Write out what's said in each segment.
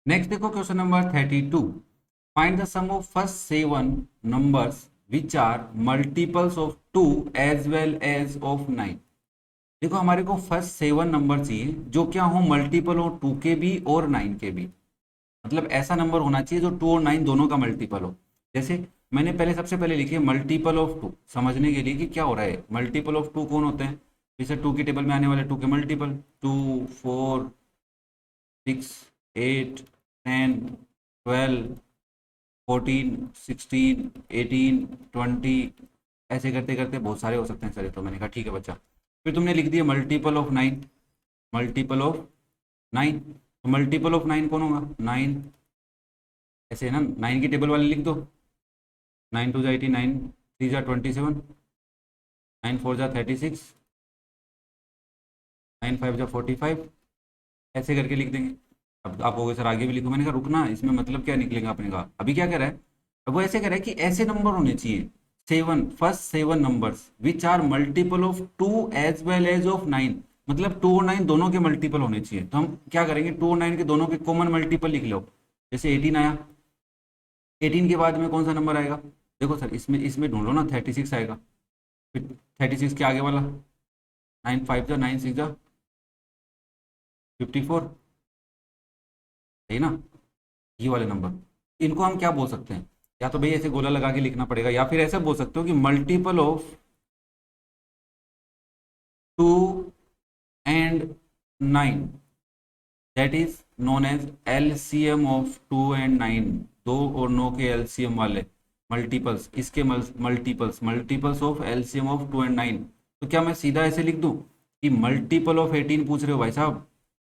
Next देखो question number 32। Find the sum of first 7 numbers which are multiples of 2 as well as of 9। देखो हमारे को first 7 number चाहिए जो क्या हो मल्टीपल हो 2 के भी और 9 के भी। मतलब ऐसा नंबर होना चाहिए जो 2 और 9 दोनों का मल्टीपल हो। जैसे मैंने पहले सबसे पहले लिखी है मल्टीपल ऑफ 2 समझने के लिए कि क्या हो रहा है। मल्टीपल ऑफ 2 कौन होते हैं? जैसे 2 की टेबल में आने वाले 2 के मल्टीपल 2 4 6 8 10 12 14 16 18 20 ऐसे करते करते बहुत सारे हो सकते हैं सर। तो मैंने कहा ठीक है बच्चा। फिर तुमने लिख दिया मल्टीपल ऑफ 9। मल्टीपल ऑफ 9 तो मल्टीपल ऑफ 9 कौन होगा? 9 ऐसे है ना। 9 की टेबल वाले लिख दो। 9 2 जा 18 9 3 जा 27 9 4 जा 36 9 5 जा 45 ऐसे करके लिख देंगे। अब आप कहोगे सर आगे भी लिखो। मैंने कहा रुकना, इसमें मतलब क्या निकलेगा? आपने कहा अभी क्या कह रहा है? अब वो ऐसे कह रहा है कि ऐसे नंबर होने चाहिए 7 first 7 numbers which are multiple of 2 as well as of 9। मतलब 2 और 9 दोनों के मल्टीपल होने चाहिए। तो हम क्या करेंगे? 2 और 9 के दोनों के कॉमन मल्टीपल लिख लो। जैसे 18 आया, 18 के बाद में कौन सा नंबर आएगा? देखो सर इसमें इसमें ढूंढ लो ना। 36 आएगा। फिर 36 के आगे वाला 9 5 जा 9 6 जा 54, सही ना? ये वाले नंबर इनको हम क्या बोल सकते हैं? या तो भाई ऐसे गोला लगा के लिखना पड़ेगा या फिर ऐसे बोल सकते हो कि multiple of 2 and 9 that is known as LCM of 2 and 9। 2 और 9 के एलसीएम वाले मल्टीपल्स, इसके multiples multiples of LCM of 2 and 9। तो क्या मैं सीधा ऐसे लिख दूं कि मल्टीपल ऑफ 18 पूछ रहे हो भाई साहब?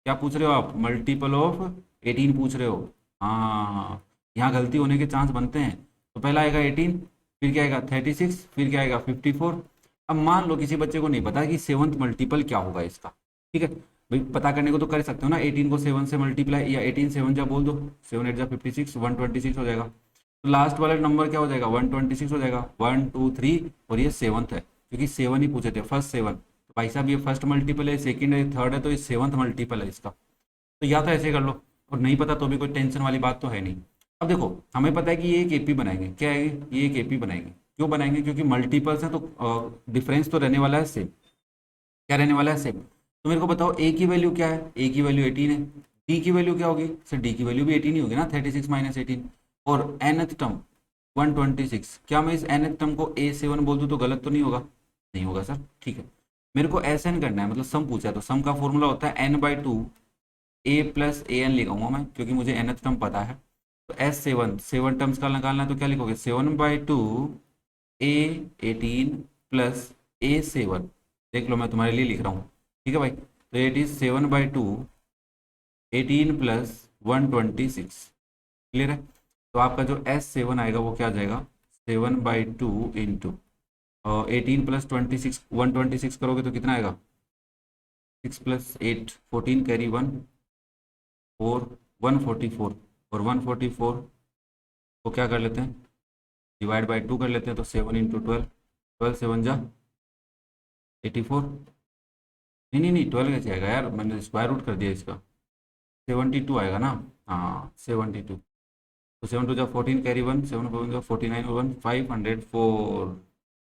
क्या पूछ रहे हो आप? मल्टीपल ऑफ 18 पूछ रहे हो। हाँ, यहाँ गलती होने के चांस बनते हैं। तो पहला आएगा 18, फिर क्या आएगा 36, फिर क्या आएगा 54। अब मान लो किसी बच्चे को नहीं पता कि सेवंथ मल्टीपल क्या होगा इसका। ठीक है भाई, पता करने को तो कर सकते हो ना। 18 को 7 से मल्टीप्लाई या 18 7 जा बोल दो, 7 8 जा 56 126 हो जाएगा। तो लास्ट वाला नंबर क्या हो जाएगा? 126 हो जाएगा। 1 2 3 और ये सेवंथ है क्योंकि 7 ही पूछे थे, फर्स्ट 7। तो भाई साहब ये फर्स्ट मल्टीपल है, सेकंड है, थर्ड है, तो ये सेवंथ मल्टीपल है इसका। तो या तो ऐसे कर लो, और नहीं पता तो भी कोई टेंशन वाली बात तो है नहीं। अब देखो हमें पता है कि ये एक एपी बनाएंगे। क्या है ये? एक एपी बनाएंगे। क्यों बनाएंगे? क्योंकि मल्टीपल्स हैं तो डिफरेंस तो रहने वाला है सेम। क्या रहने वाला है? सेम। तो मेरे को बताओ ए की वैल्यू क्या है? ए की वैल्यू 18 है। डी की वैल्यू क्या होगी? सर डी की वैल्यू भी 18 ही होगी ना, 36 माइनस 18। और nth टर्म 126। क्या मैं इस nth टर्म को A7 बोल दूं तो गलत तो नहीं होगा? नहीं होगा सर। ठीक है, मेरे को SN करना है, मतलब सम पूछा है तो सम का फॉर्मूला होता है n/2 A प्लस AN लिखूंगा मैं क्योंकि मुझे nth टर्म पता है। तो S7 7 टर्म्स का निकालना है तो क्या लिखोगे? 7/2 A18 प्लस A7। देख लो मैं तुम्हारे लिए लिख रहा हूँ। ठीक है भाई, तो इट इज 7/2 18 प्लस 126। क्लियर है? तो आपका जो S7 आएगा वो क्या आ जाएगा? 7/2 इंटू 18 प्लस 26 126 करोगे तो कितना आएगा? 6 प्लस 8 14 कैरी 1 4 144। और 144 को क्या कर लेते हैं? डिवाइड बाई 2 कर लेते हैं। तो 7 इंटू 12, 12 7 जा 84। नहीं नहीं नहीं, 12 कैसे आएगा यार? मैंने स्क्वायर रूट कर दिया इसका। 72 आएगा ना। हाँ 72। तो 7 टू जा 14 कैरी 1 7 4 जा 49 और 1 504।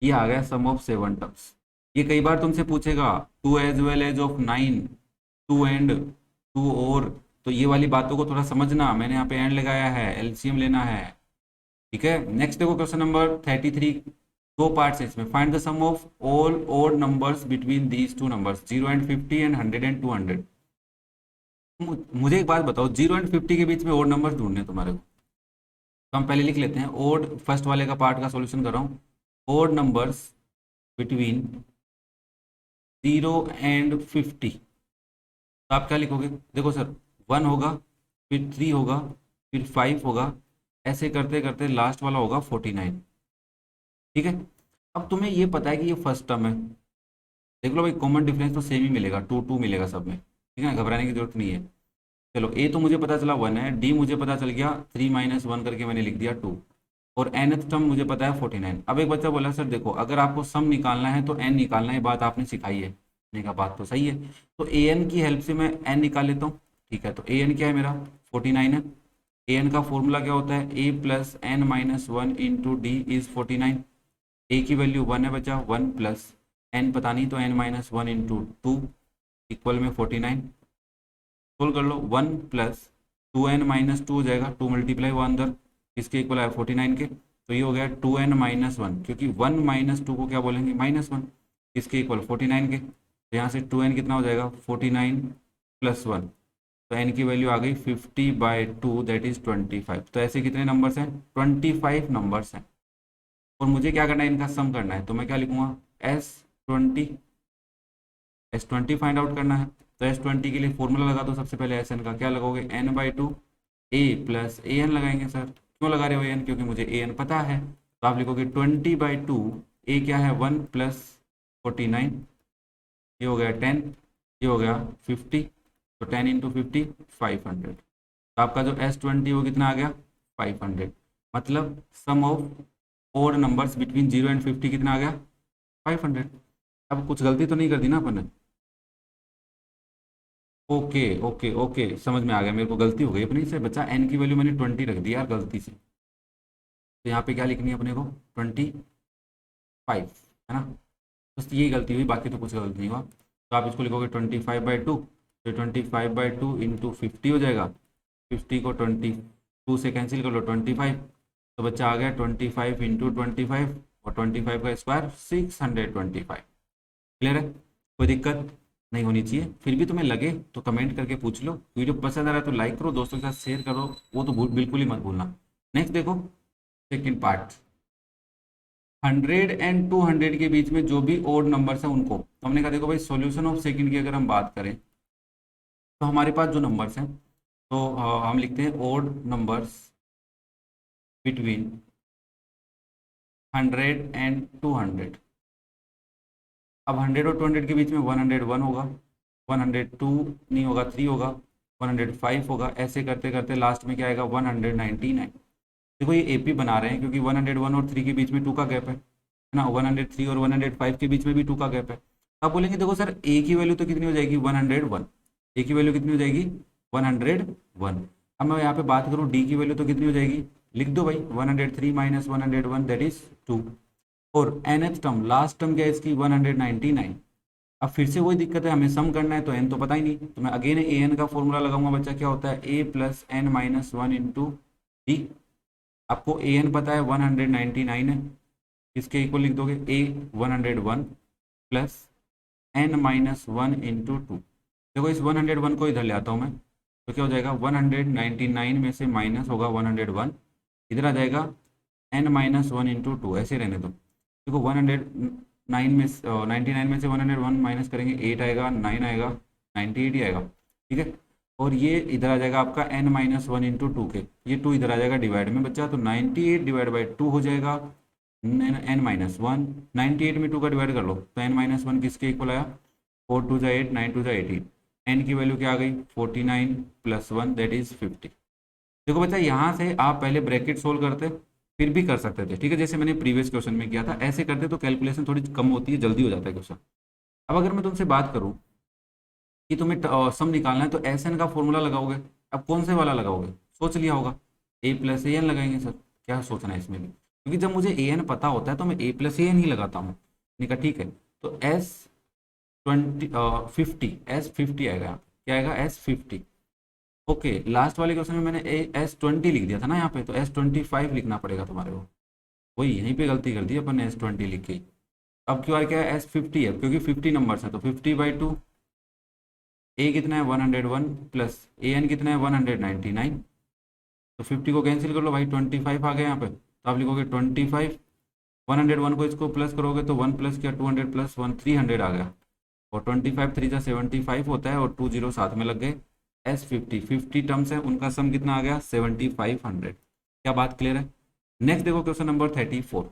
ये आ गया सम ऑफ 7 टर्म्स। ये कई बार तुमसे पूछेगा 2 as well as of 9, 2 and 2 और। तो ये वाली बातों को थोड़ा समझना, मैंने यहाँ पे एंड लगाया है, एलसीएम लेना है। ठीक है, नेक्स्ट देखो क्वेश्चन नंबर 33। दो पार्ट्स है इसमें। Find the sum of all odd numbers between these two numbers 0 and 50 and 100 and 200। मुझे एक बात बताओ, 0 एंड 50 के बीच में ओड नंबर्स ढूंढने हैं तुम्हारे को। तो हम पहले लिख लेते हैं ओड, फर्स्ट वाले का पार्ट का सॉल्यूशन कर रहा हूँ। Odd numbers between 0 and 50। तो आप क्या लिखोगे? देखो सर 1 होगा, फिर 3 होगा, फिर 5 होगा, ऐसे करते करते लास्ट वाला होगा 49। ठीक है, अब तुम्हें ये पता है कि ये फर्स्ट टर्म है। देख लो भाई, कॉमन डिफरेंस तो सेम ही मिलेगा, 2 2 मिलेगा सब में। ठीक है, घबराने की जरूरत नहीं है। चलो ए तो मुझे पता चला 1 है, डी मुझे पता चल गया 3 माइनस 1 करके मैंने लिख दिया 2, और nth टर्म मुझे पता है 49। अब एक बच्चा बोला सर देखो अगर आपको सम निकालना है तो n निकालना है, बात आपने सिखाई है। मैंने कहा बात तो सही है। तो an की हेल्प से मैं n निकाल लेता हूँ। ठीक है, तो an क्या है मेरा 49 है। ए एन का फॉर्मूला क्या होता है, A plus N minus one into D is 49। A की वैल्यू 1 है बचा, 1 प्लस एन पता नहीं तो n minus one into two equal में 49। सोल्व कर लो, 1 प्लस 2n-2 हो जाएगा, 2 मल्टीप्लाई हुआ अंदर, इसके इक्वल आया 49 के, तो ये हो गया 2n-1, क्योंकि 1 माइनस टू को क्या बोलेंगे, -1, इसके इक्वल 49 के, तो यहाँ से 2n कितना हो जाएगा 49 प्लस 1, तो n की वैल्यू आ गई 50/2 दैट इज 25। तो ऐसे कितने नंबर्स हैं, 25 नंबर्स हैं। और मुझे क्या करना है, इनका सम करना है, तो मैं क्या लिखूंगा, S20 फाइंड आउट करना है। तो S20 के लिए फॉर्मूला लगा दो, सबसे पहले Sn का क्या लगोगे, n/2 a plus a n लगाएंगे। सर क्यों लगा रहे हो एन, क्योंकि मुझे ए एन पता है, तो आप लिखोगे 20/2, ए क्या है 1 प्लस 49, ये हो गया 10, ये हो गया 50, तो 10 इंटू 50 500। तो आपका जो S20 वो कितना आ गया 500, मतलब sum of odd numbers between 0 and 50 कितना आ गया 500। अब कुछ गलती तो नहीं कर दी ना अपन ने, ओके ओके ओके, समझ में आ गया, मेरे को गलती हो गई अपनी से, बच्चा एन की वैल्यू मैंने 20 रख दी यार गलती से, तो यहाँ पे क्या लिखनी है अपने को 25, है ना, बस यही गलती हुई, बाकी तो कुछ गलती नहीं हुआ। तो आप इसको लिखोगे 25/2, तो 25/2 इंटू 50 हो जाएगा, 50 को 22 से कैंसिल कर लो 25, तो बच्चा आ गया 25 इंटू 25, और 25 का स्क्वायर 625। क्लियर है, कोई दिक्कत नहीं होनी चाहिए, फिर भी तुम्हें लगे तो कमेंट करके पूछ लो, वीडियो पसंद आ रहा है तो लाइक करो, दोस्तों के साथ शेयर करो, वो तो बिल्कुल ही मत भूलना। नेक्स्ट देखो, सेकंड पार्ट, 100 एंड 200 के बीच में जो भी ओड नंबर्स हैं उनको, तो हमने कहा देखो भाई सॉल्यूशन ऑफ सेकंड की अगर हम बात करें, तो हमारे पास जो नंबर्स हैं, तो हम लिखते हैं ओड नंबर्स बिटवीन 100 एंड 200। अब 100 और 200 के बीच में 101 होगा, 102 नहीं होगा, 3 होगा, 105 होगा, ऐसे करते करते लास्ट में क्या आएगा 199। देखो ये एपी बना रहे हैं क्योंकि 101 और 3 के बीच में 2 का गैप है ना, 103 और 105 के बीच में भी 2 का गैप है। अब बोलेंगे देखो सर ए की वैल्यू तो कितनी हो जाएगी 101, ए की वैल्यू कितनी हो जाएगी 101। अब मैं यहाँ पे बात करूँ डी की वैल्यू तो कितनी हो जाएगी, लिख दो भाई 103 माइनस 101 दैट इज 2, और nth टर्म लास्ट टर्म क्या है इसकी 199। अब फिर से वही दिक्कत है, हमें सम करना है तो n तो पता ही नहीं, तो मैं अगेन ए एन का फॉर्मूला लगाऊंगा बच्चा, क्या होता है a plus N minus one into d. आपको ए एन पता है 199 है, इसके इक्वल लिख दोगे a 101 plus N minus one into two. देखो इस 101 को इधर ले आता हूँ मैं, तो क्या हो जाएगा 199 में से माइनस होगा 101, इधर आ जाएगा n minus one into to, ऐसे रहने दो। देखो 109 में 99 में से 101 माइनस करेंगे 8 आएगा, 9 आएगा, 98 ही आएगा, ठीक है। और ये इधर आ जाएगा आपका n minus one into to के, ये 2 इधर आ जाएगा डिवाइड में बच्चा, तो 98 डिवाइड बाई 2 हो जाएगा n माइनस वन। 98 में 2 का डिवाइड कर लो, तो n माइनस वन किसके इक्वल आया 4 2 8, 9 2 18, n की वैल्यू क्या आ गई 49 प्लस 1 दैट इज 50। देखो बच्चा यहाँ से आप पहले ब्रैकेट सोल्व करते फिर भी कर सकते थे, ठीक है, जैसे मैंने प्रीवियस क्वेश्चन में किया था, ऐसे करते तो कैलकुलेशन थोड़ी कम होती है, जल्दी हो जाता है क्वेश्चन। अब अगर मैं तुमसे बात करूं कि तुम्हें सम निकालना है तो एस एन का फॉर्मूला लगाओगे, अब कौन से वाला लगाओगे, सोच लिया होगा ए प्लस ए एन लगाएंगे। सर क्या सोचना है इसमें भी, क्योंकि जब मुझे ए एन पता होता है तो मैं ए प्लस ए एन ही लगाता हूँ। नहीं कहा ठीक है, तो S50 आएगा, क्या आएगा S50। ओके लास्ट वाले क्वेश्चन में मैंने S20 लिख दिया था ना यहाँ पे, तो S25 लिखना पड़ेगा तुम्हारे को, वही यहीं पे गलती कर दी अपन ने S20 लिख के। अब क्यों क्या है S50 है, क्योंकि 50 नंबर्स है, तो 50/2, ए कितना है 101 प्लस ए एन कितना है 199, तो 50 को कैंसिल कर लो भाई, 25 आ गया यहाँ पे, तो आप लिखोगे 25, 101 को इसको प्लस करोगे तो 1 प्लस क्या 200 प्लस 1 300 आ गया, और 25 3 75 होता है, और 2 0 साथ में लग गए। S50 टर्म्स है, उनका सम कितना आ गया 7500। क्या बात क्लियर है। नेक्स्ट देखो क्वेश्चन नंबर 34,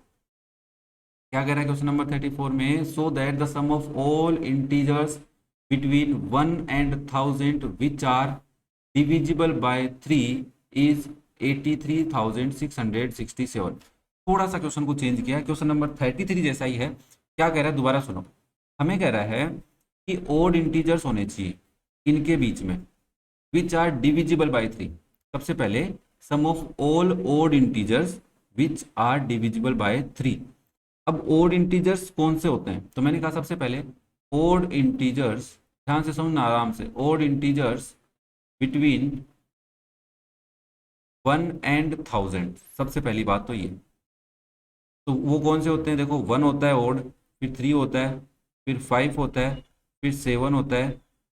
क्या कह रहा है क्वेश्चन नंबर 34 में, so that the sum of all integers between 1 and 1000 which are divisible by 3 is 83,667। थोड़ा सा क्वेश्चन को चेंज किया है, क्वेश्चन नंबर 33 जैसा ही है। क्या कह रहा है दोबारा सुनो, हमें कह रहा है कि ओड इंटीजर्स होने चाहिए इनके बीच में विच आर डिविजिबल बाय 3, सबसे पहले sum of all odd integers which are divisible by 3। अब ओड इंटीजर्स कौन से होते हैं, तो मैंने कहा सबसे पहले ओड इंटीजर्स, ध्यान से समझना आराम से, ओड इंटीजर्स बिटवीन 1 and 1000। सबसे पहली बात तो ये, तो वो कौन से होते हैं, देखो 1 होता है ओड, फिर 3 होता है, फिर 5 होता है, फिर 7 होता है,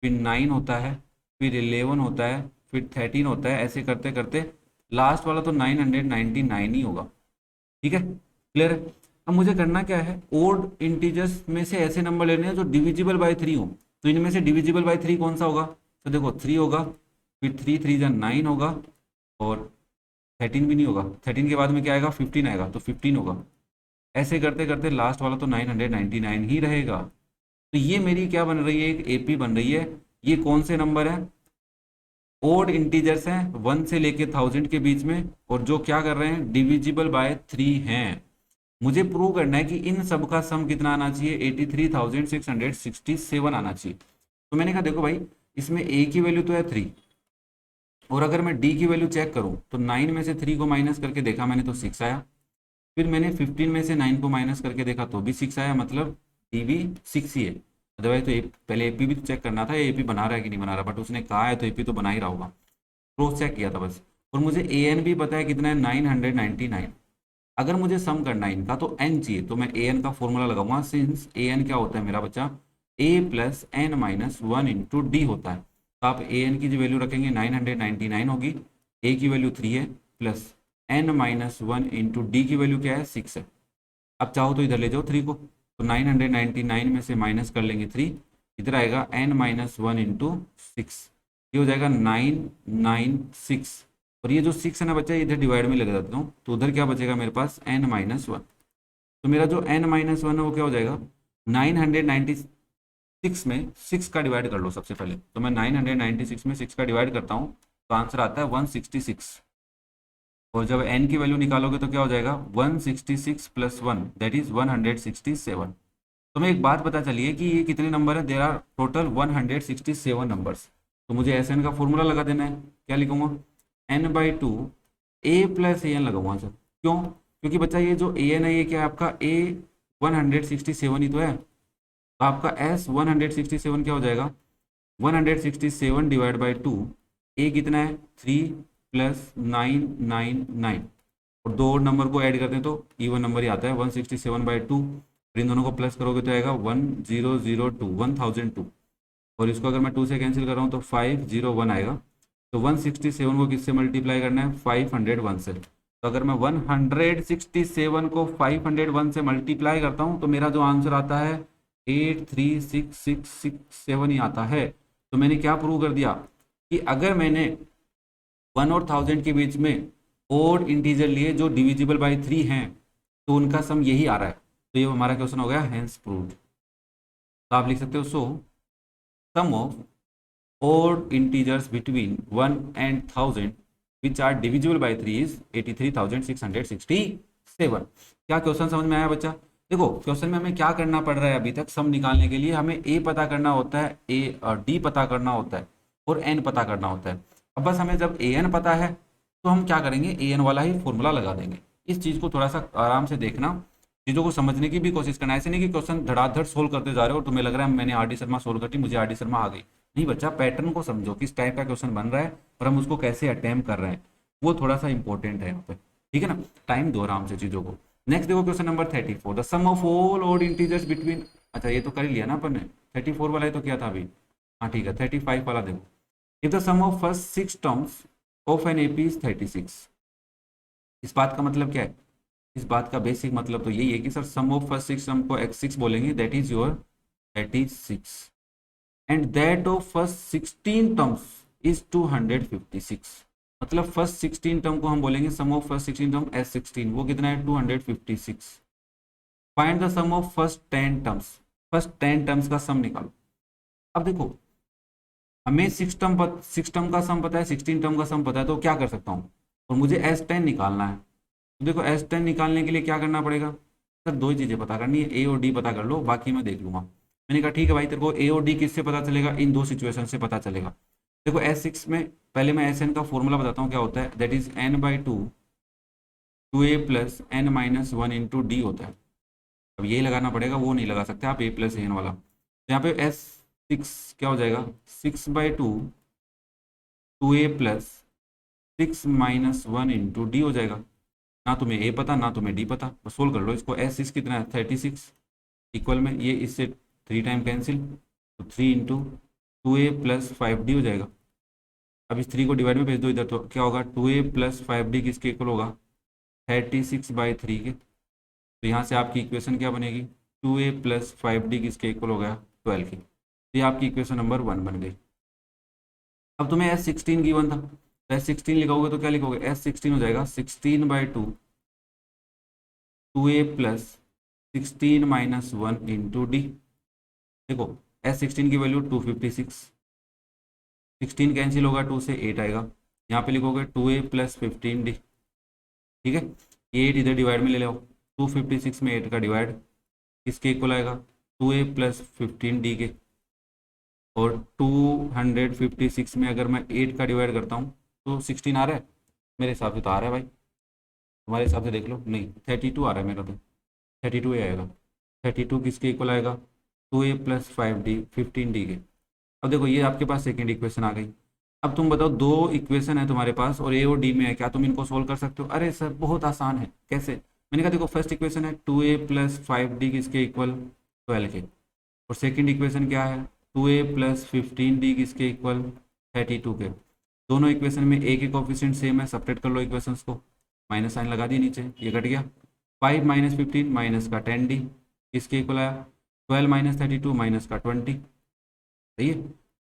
फिर 9 होता है, फिर 11 होता है, फिर 13 होता है, ऐसे करते करते लास्ट वाला तो 999 ही होगा। ठीक है, क्लियर है। अब मुझे करना क्या है, ओड इंटीजर्स में से ऐसे नंबर लेने हैं जो डिविजिबल बाय 3 हो। तो इनमें से डिविजिबल बाय 3 कौन सा होगा, तो देखो 3 होगा, फिर 3 3 जा 9 होगा, और 13 भी नहीं होगा, 13 के बाद में क्या आएगा, 15 आएगा, तो 15 होगा। ऐसे करते करते लास्ट वाला तो 999 ही रहेगा। तो ये मेरी क्या बन रही है, एक एपी बन रही है। ये कौन से नंबर है, ओड इंटीजर्स हैं 1 से लेके 1000 के बीच में, और जो क्या कर रहे हैं, डिविजिबल बाय 3 हैं। मुझे प्रूव करना है कि इन सब का सम कितना आना चाहिए, 83,667 आना चाहिए। तो मैंने कहा देखो भाई, इसमें ए की वैल्यू तो है 3, और अगर मैं डी की वैल्यू चेक करूं तो 9 में से 3 को माइनस करके देखा मैंने तो 6 आया, फिर मैंने 15 में से 9 को माइनस करके देखा तो भी 6 आया, मतलब डी भी 6 ही है। अदरवाइज तो पहले एपी भी तो चेक करना था, एपी बना रहा है कि नहीं बना रहा, बट उसने कहा है तो एपी तो बना ही रहा होगा, क्रॉस चेक किया था बस। और मुझे ए एन भी पता है कितना है, 999। अगर मुझे सम करना है इनका तो एन चाहिए, तो मैं ए एन का फॉर्मूला लगाऊंगा, सिंस ए एन क्या होता है मेरा बच्चा, A plus N minus 1 into D होता है। तो आप ए एन की जो वैल्यू रखेंगे 999 होगी, ए की वैल्यू 3 है, plus N minus 1 into d की वैल्यू क्या है, 6 है। अब चाहो तो इधर ले जाओ 3 को, तो 999 में से माइनस कर लेंगे 3, इधर आएगा n माइनस 1 इंटू 6, ये हो जाएगा 996। और ये जो 6 है ना बच्चा, इधर डिवाइड में लगा देता हूँ, तो उधर क्या बचेगा मेरे पास, n माइनस 1। तो मेरा जो n माइनस 1 है वो क्या हो जाएगा, 996 में 6 का डिवाइड कर लो सबसे पहले। तो मैं 996 में 6 का डिवाइड करता हूँ, तो आंसर आता है 166। और जब n की वैल्यू निकालोगे तो क्या हो जाएगा, 166 प्लस 1 दैट इज 167। तो मैं एक बात पता चली है कि ये कितने नंबर है, देर आर टोटल 167 नंबर्स। तो मुझे एस एन का फॉर्मूला लगा देना है, क्या लिखूंगा, n/2 A plus a N लगाऊंगा सर। क्यों, क्योंकि बच्चा ये जो ए एन है ये क्या है आपका, ए 167 ही तो है, तो आपका एस 167 क्या हो जाएगा, 167 डिवाइड बाई 2, ए कितना है 3 प्लस 999, और दो नंबर को ऐड करते हैं तो इवन नंबर ही आता है 167/2, फिर इन दोनों को प्लस करोगे तो आएगा 1002 1002, और इसको अगर मैं 2 से कैंसिल कर रहा हूँ तो 501 आएगा। तो 167 को किससे मल्टीप्लाई करना है, 501 से। तो अगर मैं 167 को 501 से मल्टीप्लाई करता हूँ तो मेरा जो आंसर आता है 836667 ही आता है। तो मैंने क्या प्रूव कर दिया कि अगर मैंने 1 और 1000 के बीच में ओड इंटीजर लिए जो डिविजिबल बाय 3 हैं, तो उनका सम यही आ रहा है। तो ये हमारा क्वेश्चन हो गया हेंस प्रूव्ड। तो आप लिख सकते हो, सो सम of odd integers between 1 and 1000 which are divisible by 3 is 83,667। क्या क्वेश्चन समझ में आया बच्चा? देखो क्वेश्चन में हमें क्या करना पड़ रहा है, अभी तक सम निकालने के लिए हमें a पता करना होता है, a और d पता करना होता है, और n पता करना होता है। अब बस हमें जब an पता है तो हम क्या करेंगे, an वाला ही फॉर्मूला लगा देंगे। इस चीज़ को थोड़ा सा आराम से देखना, चीज़ों को समझने की भी कोशिश करना। ऐसे नहीं कि क्वेश्चन धड़ाधड़ सोल्व करते जा रहे हो और तुम्हें लग रहा है मैंने आर डी शर्मा सोल्व कर दी, मुझे आर डी शर्मा आ गई। नहीं बच्चा, पैटर्न को समझो, किस टाइप का क्वेश्चन बन रहा है और हम उसको कैसे अटेम्प्ट कर रहे हैं, वो थोड़ा सा इंपॉर्टेंट है यहाँ पे। ठीक है ना, टाइम दो आराम से चीज़ों को। नेक्स्ट देखो question number 34, the sum of all odd integers between, अच्छा ये तो कर ही लिया ना अपन ने, 34 वाला ही तो किया था अभी। हाँ ठीक है, 35 वाला देखो, if the sum of first 6 terms of an AP is 36। इस बात का मतलब क्या है, इस बात का बेसिक मतलब तो यही है कि sir sum of first 6 term को x6 बोलेंगे, that is your 36, and that of first 16 terms is 256। मतलब फर्स्ट 16 टर्म को हम बोलेंगे सम ऑफ फर्स्ट 16 टर्म S16, वो कितना है 256। Find the sum of first 10 terms, first 10 terms का सम निकालो। अब देखो हमें 6 टर्म का सम पता है, 16 टर्म का सम पता है, तो क्या कर सकता हूँ, और मुझे S10 निकालना है। तो देखो S10 निकालने के लिए क्या करना पड़ेगा सर, दो ही चीज़ें पता करनी है, A और D पता कर लो, बाकी मैं देख लूंगा। मैंने कहा ठीक है भाई, तेरे को A और D किससे पता चलेगा, इन दो सिचुएशन से पता चलेगा। देखो S6 में पहले मैं Sn का फॉर्मूला बताता हूँ क्या होता है, that is n/2 2a plus n minus one into D होता है। अब यही लगाना पड़ेगा, वो नहीं लगा सकते आप a प्लस एन वाला। तो यहाँ पे S6 क्या हो जाएगा, 6/2 2a प्लस 6 - 1 इंटू डी हो जाएगा। ना तुम्हें ए पता ना तुम्हें डी पता, बस सोल्व कर लो इसको। S6 कितना है 36, इक्वल में ये इससे 3 टाइम कैंसिल, तो 3 इंटू 2a प्लस 5d हो जाएगा। अब इस 3 को डिवाइड में भेज दो इधर, तो क्या होगा 2a प्लस 5d किसके इक्वल होगा, 36/3 के। तो यहाँ से आपकी इक्वेशन क्या बनेगी, 2a प्लस 5d किसके इक्वल हो गया 12 की। तो ये आपकी इक्वेशन नंबर 1 बन गई। अब तुम्हें S16 गिवन था, तो S16 लिखोगे तो क्या लिखोगे, S16 हो जाएगा 16/2 2a प्लस 16 - 1 इंटू डी। देखो S16 की वैल्यू 256, 16 कैंसिल होगा 2 से 8 आएगा। यहाँ पे लिखोगे 2a प्लस 15d, ठीक है। ये 8 इधर डिवाइड में ले लो, 256 में 8 का डिवाइड किसके इक्वल आएगा, 2a प्लस 15d के। और 256 में अगर मैं 8 का डिवाइड करता हूँ तो 16 आ रहा है, मेरे हिसाब से तो आ रहा है भाई, तुम्हारे हिसाब से देख लो, नहीं 32 आ रहा है मेरा, तो 32 ही आएगा। 32 किसके इक्वल आएगा, 2a प्लस 5d 15d के। अब देखो ये आपके पास सेकेंड इक्वेशन आ गई। अब तुम बताओ, दो इक्वेशन है तुम्हारे पास और ए और डी में है, क्या तुम इनको सोल्व कर सकते हो। अरे सर बहुत आसान है, कैसे। मैंने कहा देखो फर्स्ट इक्वेशन है 2a प्लस 5d किसके इक्वल 12 के, और सेकेंड इक्वेशन क्या है 2a प्लस 15d किसके इक्वल 32 के। दोनों इक्वेशन में ए के कोफिशिएंट सेम है, सेपरेट कर लो इक्वेशंस को, माइनस साइन लगा दिए नीचे, ये कट गया। 5 - 15 माइनस का 10d किसके इक्वल आया, 12 - 32 माइनस का 20, सही है।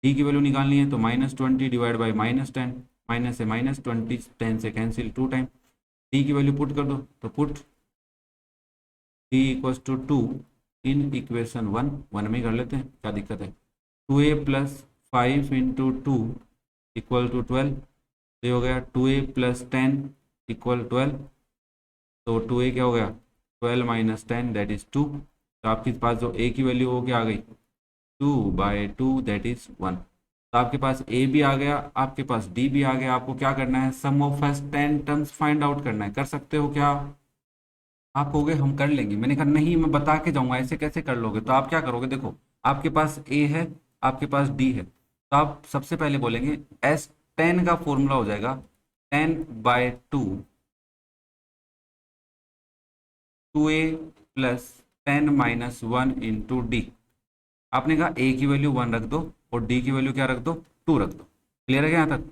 डी की वैल्यू निकालनी है तो -20 डिवाइड बाई -10, माइनस से -20 10 से कैंसिल 2 टाइम। डी की वैल्यू पुट कर दो, तो put d equals to 2 in equation 1 में कर लेते हैं, क्या दिक्कत है। 2a plus 5 into 2 equal to 12, ये हो गया 2a प्लस 10 इक्वल 12, तो 2a क्या हो गया 12 माइनस 10 दैट इज 2। तो आपके पास जो a की वैल्यू हो क्या आ गई 2/2 दैट इज 1। तो आपके पास a भी आ गया, आपके पास d भी आ गया। आपको क्या करना है, sum of first 10 terms find out करना है। कर सकते हो क्या, आप कहोगे हम कर लेंगे, मैंने कहा नहीं मैं बता के जाऊंगा ऐसे कैसे कर लोगे। तो आप क्या करोगे, देखो आपके पास a है, आपके पास d है, तो आप सबसे पहले बोलेंगे S10 का फॉर्मूला हो जाएगा 10/2 2a प्लस 10 - 1 इंटू डी। आपने कहा ए की वैल्यू 1 रख दो और डी की वैल्यू क्या रख दो 2 रख दो। क्लियर है क्या यहाँ तक,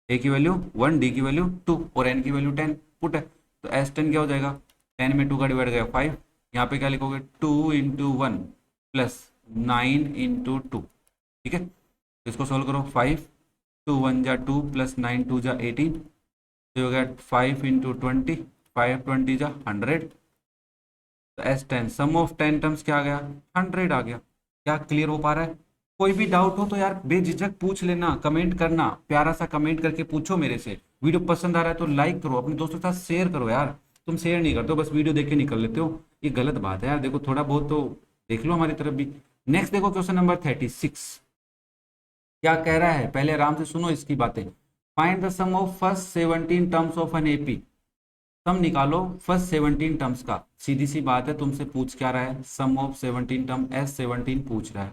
ए की वैल्यू 1 डी की वैल्यू 2 और एन की वैल्यू 10 पुट है। तो S10 क्या हो जाएगा, 10 में 2 का डिवाइड गया 5, यहाँ पे क्या लिखोगे 2 इंटू 1 प्लस 9 इंटू 2, ठीक है। तो इसको सोल्व करो, 5 2 1 जा 2 प्लस 9 2 जा 18, तो हो गया 5 इंटू 20 5 20 जा 100। तो S10 सम ऑफ 10 टर्म्स क्या आ गया 100 आ गया। क्या क्लियर हो पा रहा है, कोई भी डाउट हो तो यार बेझिझक पूछ लेना, कमेंट करना, प्यारा सा कमेंट करके पूछो मेरे से। वीडियो पसंद आ रहा है तो लाइक करो, अपने दोस्तों के साथ शेयर करो यार। तुम शेयर नहीं करते हो, बस वीडियो देख के निकल लेते हो, ये गलत बात है यार। देखो थोड़ा बहुत तो देख लो हमारी तरफ भी। नेक्स्ट देखो क्वेश्चन नंबर 36 क्या कह रहा है, पहले आराम से सुनो इसकी बातें। Find the sum of first 17 terms of an AP. Sum निकालो फर्स्ट 17 टर्म्स का। सीधी सी बात है, तुमसे पूछ क्या रहा है, सम ऑफ 17 टर्म S17 पूछ रहा है।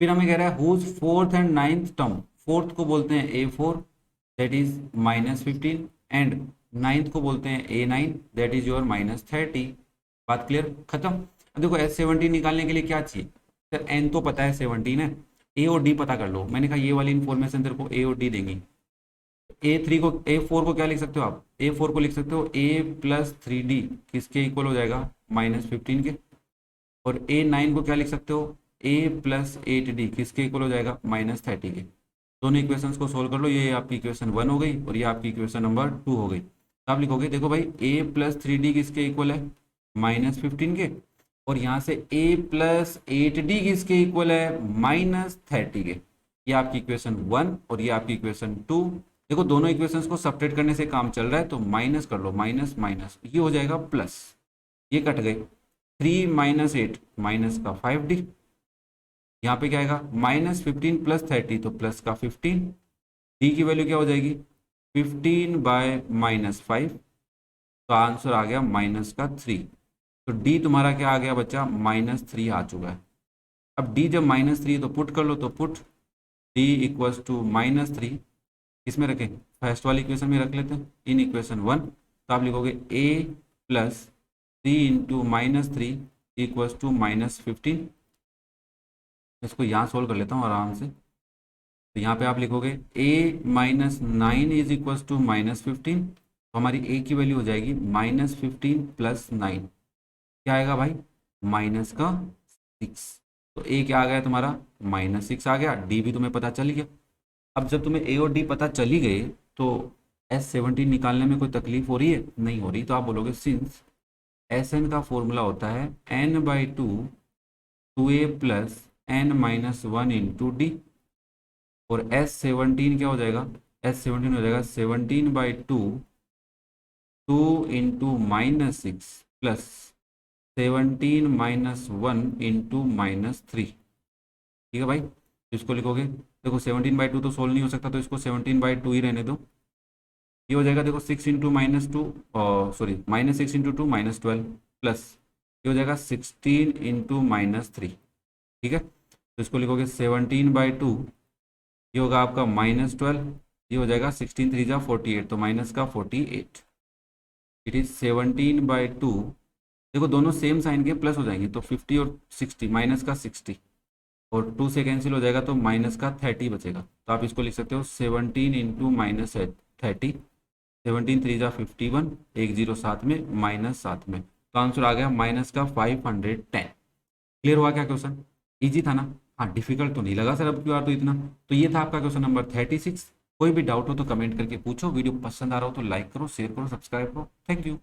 फिर हमें कह रहा है whose fourth and ninth term, fourth को बोलते हैं A4 that is -15 and ninth को बोलते हैं A9 दैट इज योर -30। बात क्लियर, खत्म। अब देखो S17 निकालने के लिए क्या चाहिए सर, N तो पता है 17 है, A और D पता कर लो। मैंने कहा ये वाली इन्फॉर्मेशन तेरे को A और D देंगी। A3 को A4 को क्या लिख सकते हो आप, A4 को लिख सकते हो A प्लस 3D किसके इक्वल हो जाएगा -15 के। और A9 को क्या लिख सकते हो A प्लस 8D किसके इक्वल हो जाएगा -30 के। दोनों इक्वेशंस को सोल्व कर लो, ये आपकी इक्वेशन 1 हो गई और ये आपकी इक्वेशन नंबर 2 हो गई। तो आप लिखोगे देखो भाई A प्लस 3D किसके इक्वल है -15 के, और यहाँ से A प्लस 8D किसके इक्वल है -30 के। ये आपकी इक्वेशन 1 और ये आपकी इक्वेशन 2। देखो दोनों इक्वेशंस को सब्ट्रैक्ट करने से काम चल रहा है, तो माइनस कर लो, माइनस माइनस ये हो जाएगा प्लस, ये कट गए 3 - 8 माइनस का 5D। यहाँ पे क्या आएगा -15 + 30 तो प्लस का 15 डी की वैल्यू क्या हो जाएगी 15/-5, तो आंसर आ गया -3। तो डी तुम्हारा क्या आ गया बच्चा -3 आ चुका है। अब डी जब -3 तो पुट कर लो, तो पुट डी इक्वल्स टू -3 किसमें रखें, फर्स्ट वाली इक्वेशन में रख लेते हैं, इन इक्वेशन 1। तो आप लिखोगे a + 3 × -3 इक्वल्स टू -15। इसको यहाँ सोल्व कर लेता हूँ आराम से। तो यहाँ पे आप लिखोगे a - 9 इज इक्वल्स टू -15। तो हमारी a की वैल्यू हो जाएगी -15 + 9, क्या आएगा भाई -6। तो a क्या आ गया तुम्हारा -6 आ गया। d भी तुम्हें पता चल गया। अब जब तुम्हें a और d पता चली गए तो S17 निकालने में कोई तकलीफ हो रही है, नहीं हो रही। तो आप बोलोगे सिंस Sn का फॉर्मूला होता है n/2 2a + n-1 × d, और S17 क्या हो जाएगा, S17 हो जाएगा 17/2 2 × -6 + 17 - 1 × -3। ठीक है भाई, तो इसको लिखोगे, देखो 17/2 तो सोल्व नहीं हो सकता, तो इसको 17/2 ही रहने दो। ये हो जाएगा देखो 6 × -2 सॉरी -6 × 2 -12 प्लस ये हो जाएगा 16 × -3। ठीक है, तो इसको लिखोगे 17/2, ये होगा आपका -12, ये हो जाएगा 16 3 जा 48, तो माइनस का 48। इट इज 17/2, देखो दोनों सेम साइन के प्लस हो जाएंगे, तो 50 और 60 माइनस का 60, और 2 से कैंसिल हो जाएगा तो माइनस का 30 बचेगा। तो आप इसको लिख सकते हो 17 × -30, 17 3 जा 51, एक जीरो साथ में -7 में, तो आंसर आ गया माइनस का 510। क्लियर हुआ क्या क्वेश्चन, इजी था ना। हाँ डिफिकल्ट तो नहीं लगा सर अब की बार तो इतना। तो ये था आपका क्वेश्चन नंबर 36। कोई भी डाउट हो तो कमेंट करके पूछो। वीडियो पसंद आ रहा हो तो लाइक करो, शेयर करो, सब्सक्राइब करो। Thank you.